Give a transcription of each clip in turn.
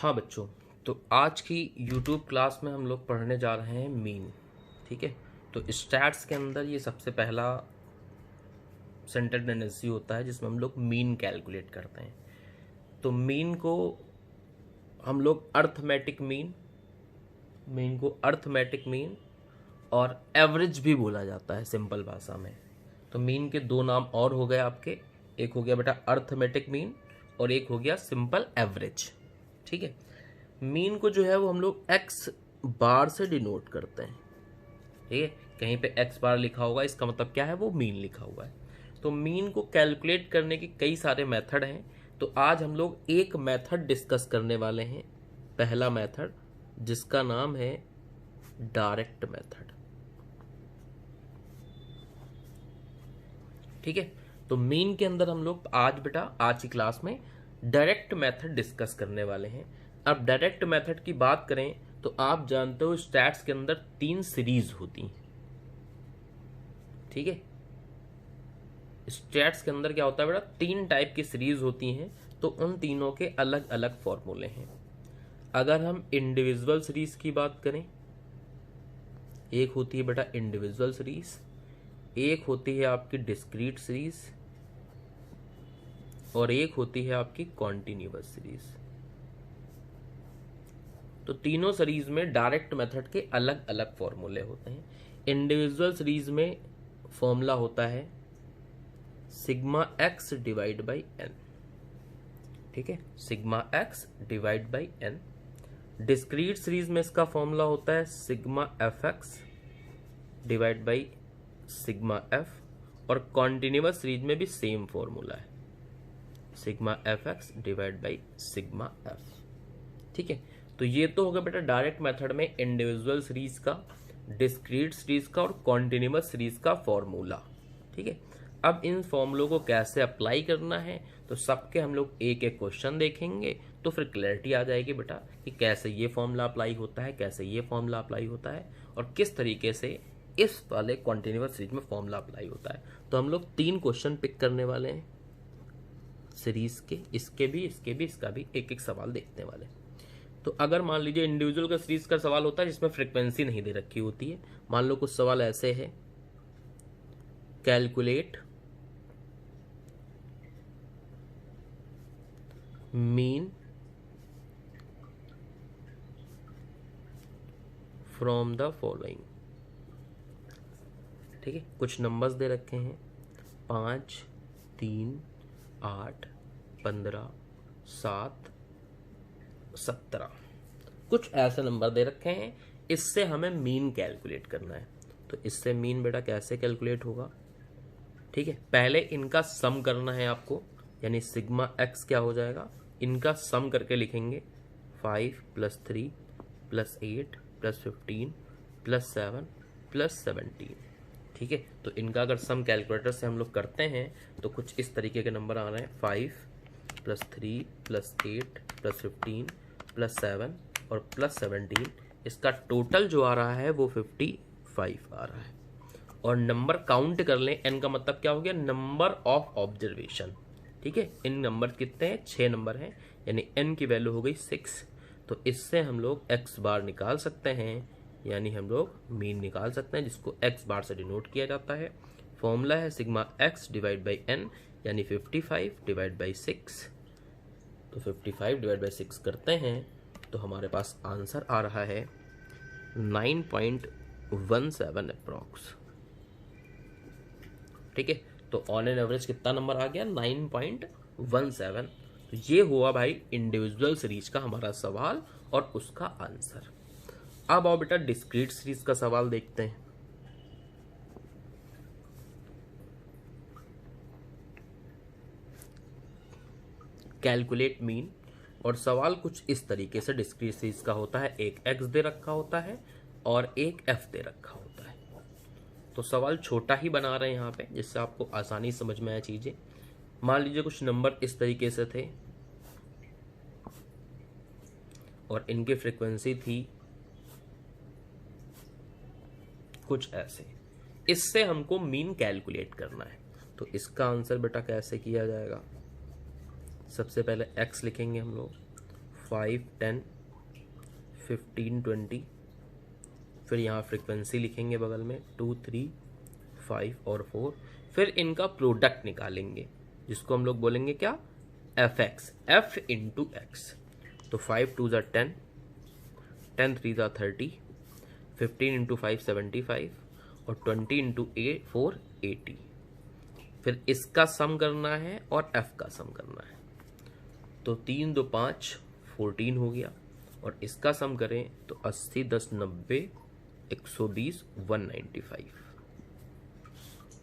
हाँ बच्चों, तो आज की YouTube क्लास में हम लोग पढ़ने जा रहे हैं मीन। ठीक है, तो स्टैट्स के अंदर ये सबसे पहला सेंटर टेंडेंसी होता है जिसमें हम लोग मीन कैलकुलेट करते हैं। तो मीन को हम लोग अर्थमेटिक मीन और एवरेज भी बोला जाता है सिंपल भाषा में। तो मीन के दो नाम और हो गए आपके, एक हो गया बेटा अर्थमेटिक मीन और एक हो गया सिंपल एवरेज। ठीक है, मीन को जो है वो हम लोग एक्स बार से डिनोट करते हैं। ठीक है, कहीं पे एक्स बार लिखा होगा, इसका मतलब क्या है, वो मीन लिखा हुआ है। तो मीन को कैलकुलेट करने के कई सारे मेथड हैं, तो आज हम लोग एक मेथड डिस्कस करने वाले हैं। पहला मेथड जिसका नाम है डायरेक्ट मेथड। ठीक है, तो मीन के अंदर हम लोग आज की क्लास में डायरेक्ट मेथड डिस्कस करने वाले हैं। अब डायरेक्ट मेथड की बात करें तो आप जानते हो स्टैट्स के अंदर 3 सीरीज होती हैं। ठीक है, स्टैट्स के अंदर क्या होता है बेटा, 3 टाइप की सीरीज होती हैं, तो उन तीनों के अलग अलग फॉर्मूले हैं। अगर हम इंडिविजुअल सीरीज की बात करें, एक होती है बेटा इंडिविजुअल सीरीज, एक होती है आपकी डिस्क्रीट सीरीज और एक होती है आपकी कॉन्टिन्यूअस सीरीज। तो तीनों सीरीज में डायरेक्ट मेथड के अलग अलग फॉर्मूले होते हैं। इंडिविजुअल सीरीज में फॉर्मूला होता है sigma x divide by n. ठीक है, sigma x divide by n. Discrete series में इसका फॉर्मूला होता है sigma f x divide by sigma f. और कॉन्टिन्यूअस सीरीज में भी सेम फॉर्मूला है, sigma f x divide by sigma f. ठीक है, तो ये तो होगा बेटा डायरेक्ट मेथड में इंडिविजुअल सीरीज का, डिस्क्रीट सीरीज का और कॉन्टिन्यूअस सीरीज का फॉर्मूला। ठीक है, अब इन फॉर्मूलों को कैसे अप्लाई करना है तो सबके हम लोग एक एक क्वेश्चन देखेंगे, तो फिर क्लैरिटी आ जाएगी बेटा कि कैसे ये फॉर्मूला अप्लाई होता है, कैसे ये फॉर्मूला अप्लाई होता है और किस तरीके से इस वाले कॉन्टिन्यूअस सीरीज में फॉर्मूला अप्लाई होता है। तो हम लोग 3 क्वेश्चन पिक करने वाले हैं सीरीज के, इसका भी एक एक सवाल देखने वाले। तो अगर मान लीजिए इंडिविजुअल का सीरीज का सवाल होता है जिसमें फ्रीक्वेंसी नहीं दे रखी होती है, मान लो कुछ सवाल ऐसे है, calculate mean from the following. ठीक है, कुछ नंबर्स दे रखे हैं 5, 3, 8, 15, 7, 17, कुछ ऐसे नंबर दे रखे हैं। इससे हमें मीन कैलकुलेट करना है। तो इससे मीन बेटा कैसे कैलकुलेट होगा, ठीक है, पहले इनका सम करना है आपको, यानी सिग्मा एक्स क्या हो जाएगा, इनका सम करके लिखेंगे 5 + 3 + 8 + 15 + 7 + 17। ठीक है, तो इनका अगर सम कैलकुलेटर से हम लोग करते हैं तो कुछ इस तरीके के नंबर आ रहे हैं, 5 + 3 + 8 + 15 + 7 और +17। इसका टोटल जो आ रहा है वो 55 आ रहा है। और नंबर काउंट कर लें, एन का मतलब क्या हो गया, नंबर ऑफ ऑब्जर्वेशन। ठीक है, इन नंबर कितने हैं, 6 नंबर हैं, यानी एन की वैल्यू हो गई 6। तो इससे हम लोग एक्स बार निकाल सकते हैं, यानी हम लोग मीन निकाल सकते हैं, जिसको एक्स बार से डिनोट किया जाता है। फॉर्मूला है sigma x divide by n, यानी 55 डिवाइड बाई 6। तो 55 डिवाइड बाई 6 करते हैं तो हमारे पास आंसर आ रहा है 9.17 अप्रॉक्स। ठीक है, तो ऑन एन एवरेज कितना नंबर आ गया, 9.17। तो ये हुआ भाई इंडिविजुअल सीरीज का हमारा सवाल और उसका आंसर। अब आओ बेटा डिस्क्रीट सीरीज का सवाल देखते हैं। कैलकुलेट मीन, और सवाल कुछ इस तरीके से डिस्क्रीट सीरीज का होता है, एक एक्स दे रखा होता है और एक एफ दे रखा होता है। तो सवाल छोटा ही बना रहे हैं यहाँ पे, जिससे आपको आसानी समझ में आए चीजें। मान लीजिए कुछ नंबर इस तरीके से थे और इनकी फ्रीक्वेंसी थी कुछ ऐसे, इससे हमको मीन कैलकुलेट करना है। तो इसका आंसर बेटा कैसे किया जाएगा, सबसे पहले एक्स लिखेंगे हम लोग, 5, 10, 15, 20। फिर यहाँ फ्रीक्वेंसी लिखेंगे बगल में 2, 3, 5 और 4। फिर इनका प्रोडक्ट निकालेंगे जिसको हम लोग बोलेंगे क्या, F x, F into x. तो 5 2 ज़ा 10, 10 3 ज़ा 30, 15 इंटू 5 75 और 20 इंटू 4 80। फिर इसका सम करना है और एफ का सम करना है। तो 3 2 5 14 हो गया, और इसका सम करें तो 80 10 90 120 195।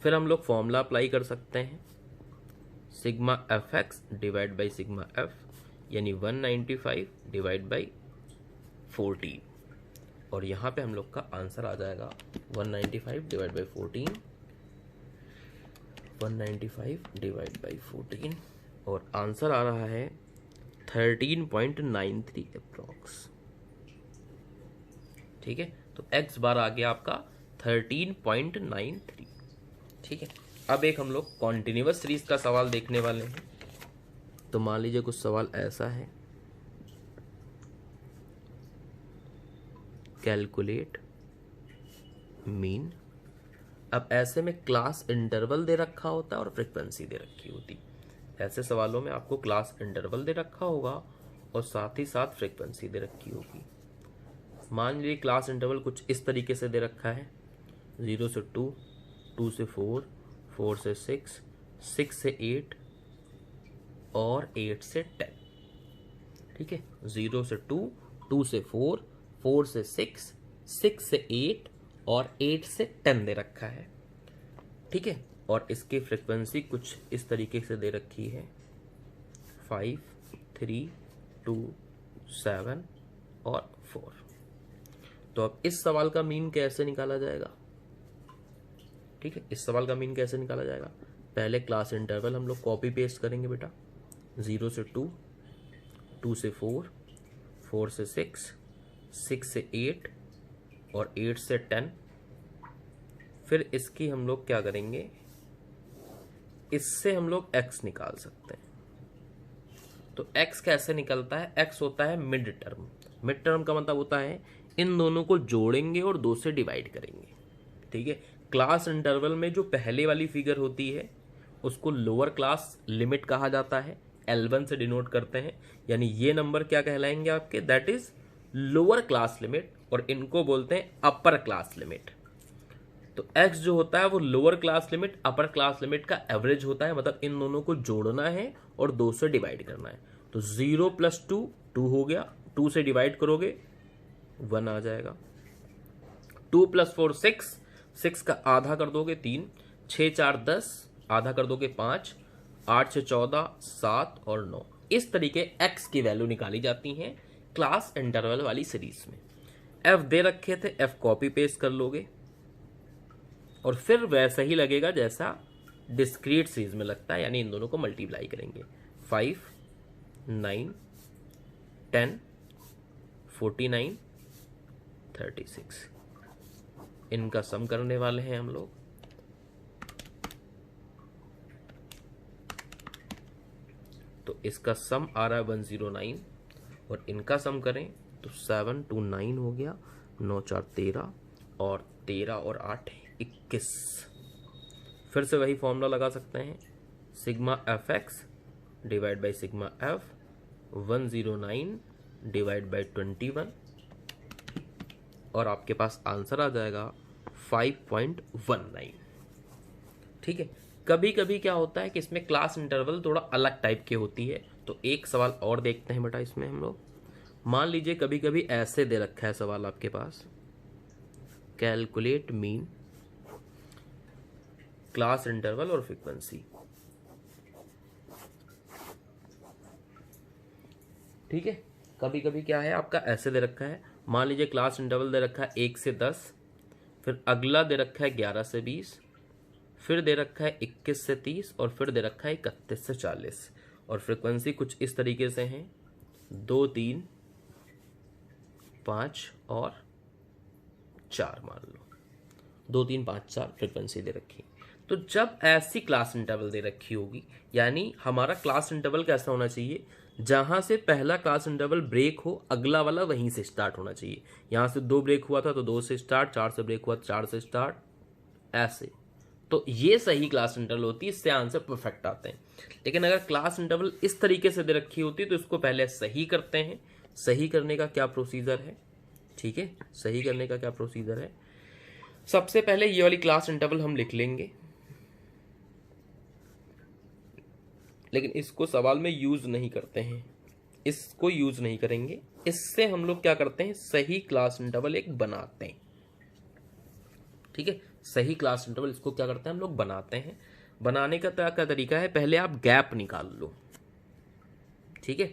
फिर हम लोग फॉर्मूला अप्लाई कर सकते हैं, sigma f x divide by sigma F, यानी 195 डिवाइड बाई 14। और यहाँ पे हम लोग का आंसर आ जाएगा 195 डिवाइड बाई 14, 195 डिवाइड बाई 14, और आंसर आ रहा है 13.93 अप्रॉक्स। ठीक है, तो x बार आ गया आपका 13.93। ठीक है, अब एक हम लोग कॉन्टिन्यूअस सीरीज का सवाल देखने वाले हैं। तो मान लीजिए कुछ सवाल ऐसा है, कैलकुलेट मीन। अब ऐसे में क्लास इंटरवल दे रखा होता है और फ्रीक्वेंसी दे रखी होती। ऐसे सवालों में आपको क्लास इंटरवल दे रखा होगा और साथ ही साथ फ्रीक्वेंसी दे रखी होगी। मान लीजिए क्लास इंटरवल कुछ इस तरीके से दे रखा है, 0 से 2, 2 से 4, 4 से 6, 6 से 8 और 8 से 10। ठीक है, 0 से 2, 2 से 4, 4 से 6, 6 से 8 और 8 से 10 दे रखा है। ठीक है, और इसकी फ्रीक्वेंसी कुछ इस तरीके से दे रखी है, 5, 3, 2, 7 और 4। तो अब इस सवाल का मीन कैसे निकाला जाएगा? ठीक है, इस सवाल का मीन कैसे निकाला जाएगा? पहले क्लास इंटरवल हम लोग कॉपी पेस्ट करेंगे बेटा, 0 से 2, 2 से 4, 4 से 6, 6 से 8 और 8 से 10। फिर इसकी हम लोग क्या करेंगे, इससे हम लोग x निकाल सकते हैं। तो x कैसे निकलता है? x होता है मिड टर्म। मिड टर्म का मतलब होता है इन दोनों को जोड़ेंगे और 2 से डिवाइड करेंगे। ठीक है, क्लास इंटरवल में जो पहले वाली फिगर होती है उसको लोअर क्लास लिमिट कहा जाता है, L1 से डिनोट करते हैं, यानी ये नंबर क्या कहलाएंगे आपके, that is lower class limit, और इनको बोलते हैं अपर क्लास लिमिट। तो x जो होता है वो lower class limit upper class limit का एवरेज होता है, मतलब इन दोनों को जोड़ना है और 2 से डिवाइड करना है। तो 0 + 2 2 हो गया, 2 से डिवाइड करोगे 1 आ जाएगा। 2 + 4 6, 6 का आधा कर दोगे 3, 6 4 10, आधा कर दोगे 5, 8 से 14 7 और 9। इस तरीके x की वैल्यू निकाली जाती है क्लास इंटरवल वाली सीरीज में। f दे रखे थे, f कॉपी पेस्ट कर लोगे और फिर वैसा ही लगेगा जैसा डिस्क्रीट सीरीज में लगता है, यानी इन दोनों को मल्टीप्लाई करेंगे। 5 9 10 49 36, इनका सम करने वाले हैं हम लोग। तो इसका सम आ रहा है 109 और इनका सम करें तो 7 2 9 हो गया, 9 4 13 और 13 और 8 21। फिर से वही फॉर्मूला लगा सकते हैं, sigma f x divide by sigma F, 109 divide by 21, और आपके पास आंसर आ जाएगा 5.19। ठीक है, कभी कभी क्या होता है कि इसमें क्लास इंटरवल थोड़ा अलग टाइप की होती है। तो एक सवाल और देखते हैं बेटा इसमें हम लोग। मान लीजिए कभी कभी ऐसे दे रखा है सवाल आपके पास, कैलकुलेट मीन, क्लास इंटरवल और फ्रीक्वेंसी। ठीक है, कभी कभी क्या है आपका ऐसे दे रखा है, मान लीजिए क्लास इंटरवल दे रखा है 1 से 10, फिर अगला दे रखा है 11 से 20, फिर दे रखा है 21 से 30 और फिर दे रखा है 31 से 40, और फ्रीक्वेंसी कुछ इस तरीके से है 2 3 5 और 4, मान लो 2 3 5 4 फ्रीक्वेंसी दे रखी। तो जब ऐसी क्लास इंटरवल दे रखी होगी, यानी हमारा क्लास इंटरवल कैसा होना चाहिए, जहां से पहला क्लास इंटरवल ब्रेक हो अगला वाला वहीं से स्टार्ट होना चाहिए। यहां से 2 ब्रेक हुआ था तो 2 से स्टार्ट, 4 से ब्रेक हुआ तो 4 से स्टार्ट, ऐसे। तो ये सही क्लास इंटरवल होती है, इससे आंसर परफेक्ट आते हैं। लेकिन अगर क्लास इंटरवल इस तरीके से दे रखी होती तो इसको पहले सही करते हैं। सही करने का क्या प्रोसीजर है, ठीक है, सही करने का क्या प्रोसीजर है। सबसे पहले ये वाली क्लास इंटरवल हम लिख लेंगे, लेकिन इसको सवाल में यूज नहीं करते हैं, इसको यूज नहीं करेंगे। इससे हम लोग क्या करते हैं, सही क्लास इंटरवल एक बनाते हैं, ठीक है। सही क्लास इंटरवल इसको क्या करते हैं हम लोग, बनाते हैं। बनाने का क्या तरीका है, पहले आप गैप निकाल लो, ठीक है।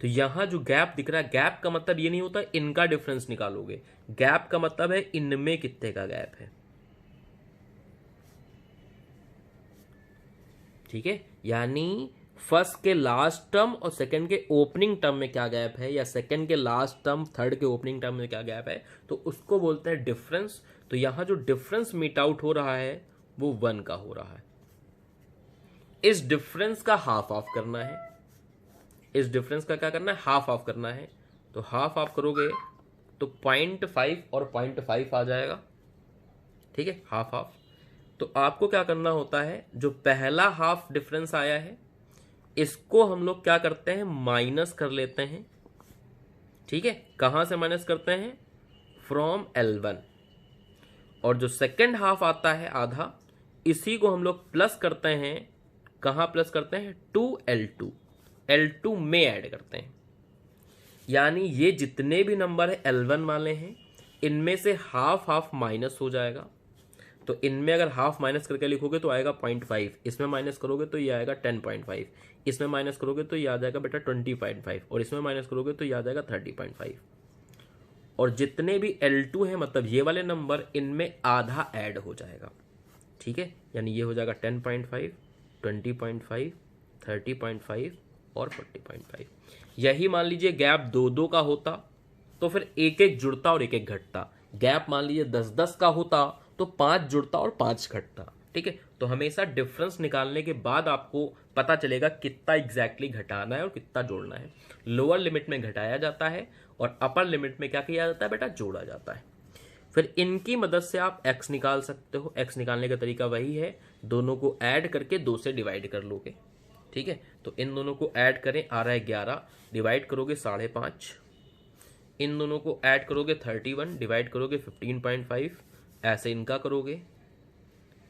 तो यहां जो गैप दिख रहा है, गैप का मतलब ये नहीं होता इनका डिफरेंस निकालोगे, गैप का मतलब है इनमें कितने का गैप है, ठीक है। यानी फर्स्ट के लास्ट टर्म और सेकंड के ओपनिंग टर्म में क्या गैप है, या सेकंड के लास्ट टर्म थर्ड के ओपनिंग टर्म में क्या गैप है, तो उसको बोलते हैं डिफरेंस। तो यहां जो डिफरेंस मीट आउट हो रहा है वो 1 का हो रहा है। इस डिफरेंस का हाफ ऑफ करना है, इस डिफरेंस का क्या करना है, हाफ ऑफ करना है। तो हाफ ऑफ करोगे तो 0.5 और 0.5 आ जाएगा, ठीक है, हाफ ऑफ। तो आपको क्या करना होता है, जो पहला हाफ डिफरेंस आया है इसको हम लोग क्या करते हैं, माइनस कर लेते हैं, ठीक है। कहां से माइनस करते हैं, फ्रॉम L1। और जो सेकंड हाफ आता है आधा, इसी को हम लोग प्लस करते हैं, कहां प्लस करते हैं, टू L2, L2 में ऐड करते हैं। यानी ये जितने भी नंबर है L1 वाले हैं, इनमें से हाफ हाफ माइनस हो जाएगा। तो इनमें अगर हाफ माइनस करके लिखोगे तो आएगा 0.5, इसमें माइनस करोगे तो ये आएगा 10.5, इसमें माइनस करोगे तो ये आ जाएगा बेटा 20.5, और इसमें माइनस करोगे तो ये आ जाएगा 30.5। और जितने भी L2 है मतलब ये वाले नंबर, इनमें आधा ऐड हो जाएगा, ठीक है। यानी ये हो जाएगा 10.5, 20.5, 30.5 और 40.5। यही मान लीजिए गैप 2-2 का होता तो फिर 1-1 जुड़ता और 1-1 घटता। गैप मान लीजिए 10-10 का होता तो 5 जुड़ता और 5 घटता, ठीक है। तो हमेशा डिफरेंस निकालने के बाद आपको पता चलेगा कितना एग्जैक्टली घटाना है और कितना जोड़ना है। लोअर लिमिट में घटाया जाता है और अपर लिमिट में क्या किया जाता है बेटा, जोड़ा जाता है। फिर इनकी मदद से आप x निकाल सकते हो। x निकालने का तरीका वही है, दोनों को ऐड करके 2 से डिवाइड कर लोगे, ठीक है। तो इन दोनों को ऐड करें, आ रहा है 11, डिवाइड करोगे 5.5, इन दोनों को ऐड करोगे 31, डिवाइड करोगे 15.5, ऐसे इनका करोगे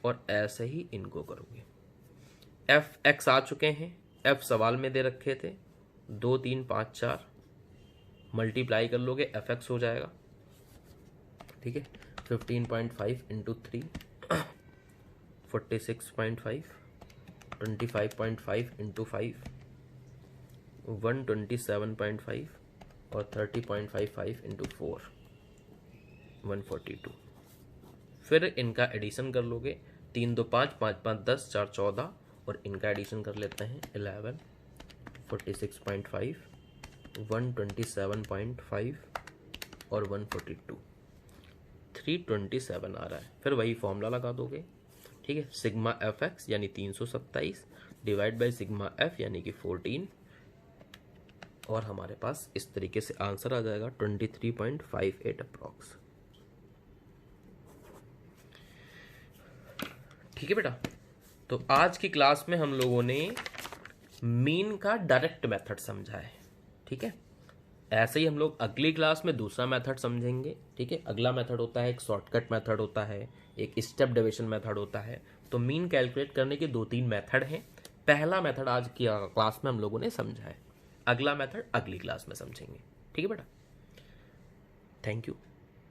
और ऐसे ही इनको करोगे। एफ एक्स आ चुके हैं, एफ सवाल में दे रखे थे, 2 3 5 4, मल्टीप्लाई कर लोगे एफ एक्स हो जाएगा, ठीक है। 15.5 इंटू 3 46.5, 25.5 इंटू 5 127.5 और 30.55 इंटू 4 142। फिर इनका एडिशन कर लोगे, 3 2 5 5 5 10 4 14, और इनका एडिशन कर लेते हैं 11 46.5 127.5 और 142, 327 आ रहा है। फिर वही फॉर्मूला लगा दोगे, ठीक है। सिग्मा एफ एक्स यानी 327 डिवाइड बाई सिग्मा एफ यानी कि 14, और हमारे पास इस तरीके से आंसर आ जाएगा 23.58 अप्रॉक्स, ठीक है बेटा। तो आज की क्लास में हम लोगों ने मीन का डायरेक्ट मेथड समझा है, ठीक है। ऐसे ही हम लोग अगली क्लास में दूसरा मेथड समझेंगे, ठीक है। अगला मेथड होता है एक शॉर्टकट मेथड होता है, एक स्टेप डिवीजन मेथड होता है। तो मीन कैलकुलेट करने के 2-3 मेथड हैं। पहला मेथड आज की क्लास में हम लोगों ने समझा है, अगला मेथड अगली क्लास में समझेंगे, ठीक है बेटा। Thank you.